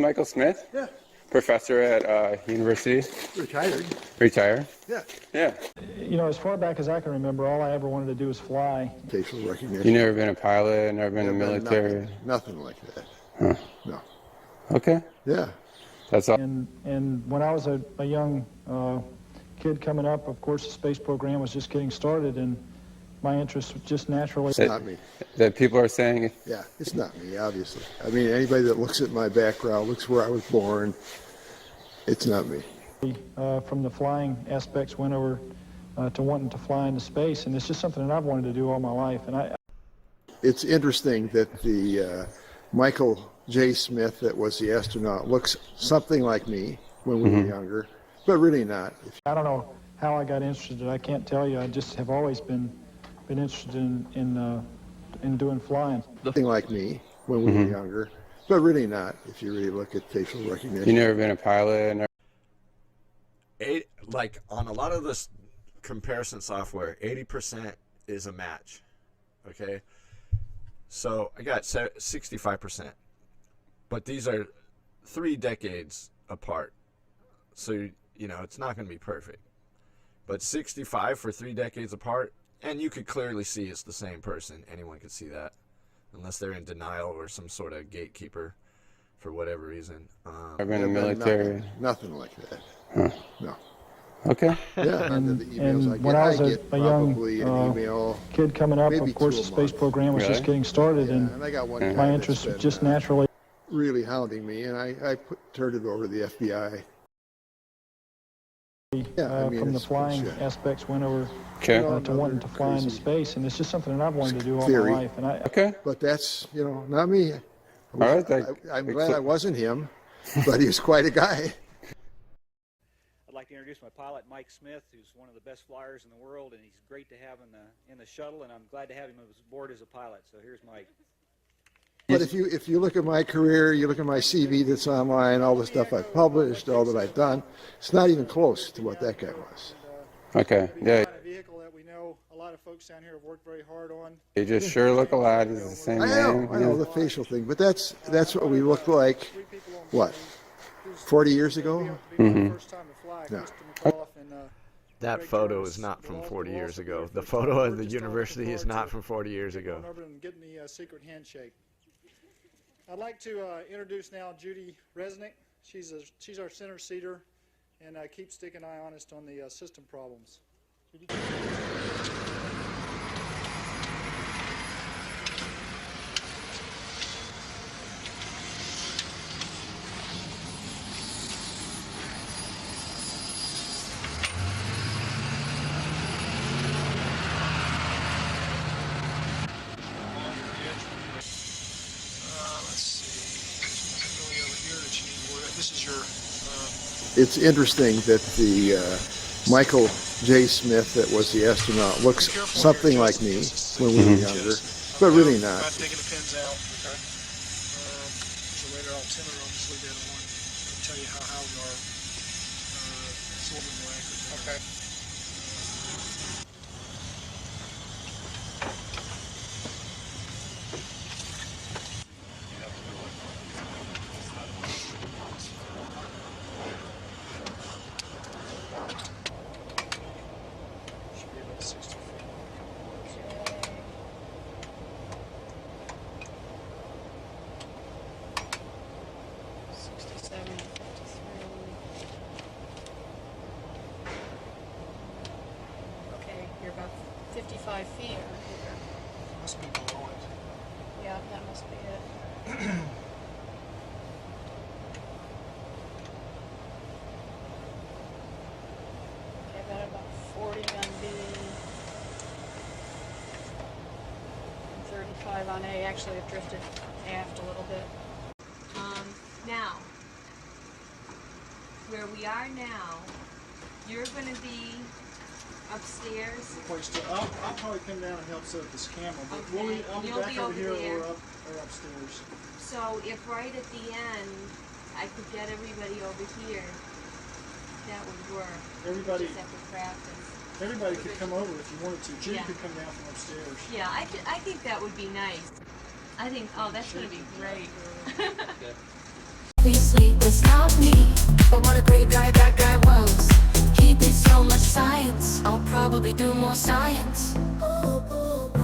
Michael Smith? Yeah. Professor at university? Retired. Retired? Yeah. Yeah. You know, as far back as I can remember, all I ever wanted to do was fly. Facial recognition. You never been a pilot, never been in the military? Nothing like that. Huh. No. Okay. Yeah. That's all. And when I was a young kid coming up, of course, the space program was just getting started, and my interest was just naturally. It's not me. That people are saying? Yeah, it's not me, obviously. I mean, anybody that looks at my background, looks where I was born, it's not me. From the flying aspects, went over to wanting to fly into space, and it's just something that I've wanted to do all my life. And It's interesting that the Michael J. Smith that was the astronaut looks something like me when we were younger, but really not. I don't know how I got interested. I can't tell you. I just have always been interested in doing flying. Nothing like me when we were younger, but really not if you really look at facial recognition. You never been a pilot? Like on a lot of this comparison software, 80% is a match. Okay, so I got 65%, but these are 3 decades apart, so you know it's not going to be perfect. But 65 for 3 decades apart, and you could clearly see it's the same person. Anyone could see that, unless they're in denial or some sort of gatekeeper for whatever reason. I've been in the military? Nothing like that. Huh. No. Okay. Yeah, and when I was a young kid coming up, of course, the space program was just getting started, and I got one my interest was just naturally really hounding me, and I turned it over to the FBI. From the flying aspects, went over to wanting to fly into space, and it's just something that I've wanted to do all my life. And But that's, not me. All right. I'm glad I wasn't him, but he was quite a guy. I'd like to introduce my pilot, Mike Smith, who's one of the best flyers in the world, and he's great to have in the shuttle, and I'm glad to have him aboard as a pilot. So here's Mike. But if you look at my career, you look at my CV that's online, all the stuff I've published, all that I've done, it's not even close to what that guy was. Okay. Yeah. A vehicle that we know a lot of folks down here have worked very hard on. You just sure look alike. It's the same name. I know the facial thing, but that's what we looked like. What? 40 years ago? Mm-hmm. Yeah. That photo is not from 40 years ago. The photo of the university is not from 40 years ago. Getting the secret handshake. I'd like to introduce now Judy Resnick. She's our center seater, and keeps Dick and I honest on the system problems. Judy? It's interesting that the Michael J. Smith that was the astronaut looks something like me when we were younger, but really not. Not taking the pins out. Okay. So later I'll trim it. I'll just leave that on and tell you how we are. It's a little bit more accurate. Okay. You're about 55 feet. Must be below it. Yeah, that must be it. Okay, I've got about 40 on B. 35 on A. Actually, I've drifted aft a little bit. Now, where we are now, you're going to be upstairs. I'll probably come down and help set up this camera, but Okay. I'll be You'll back be over here there. or upstairs. So if right at the end I could get everybody over here, that would work. Everybody- We just have to practice. Everybody could come over if you wanted to. Judy Yeah. could come down from upstairs. Yeah, I think that would be nice. I think, oh, that's going to be great. obviously that's not me. But what a great guy that guy was. He did so much science, I'll probably do more science. Ooh, ooh.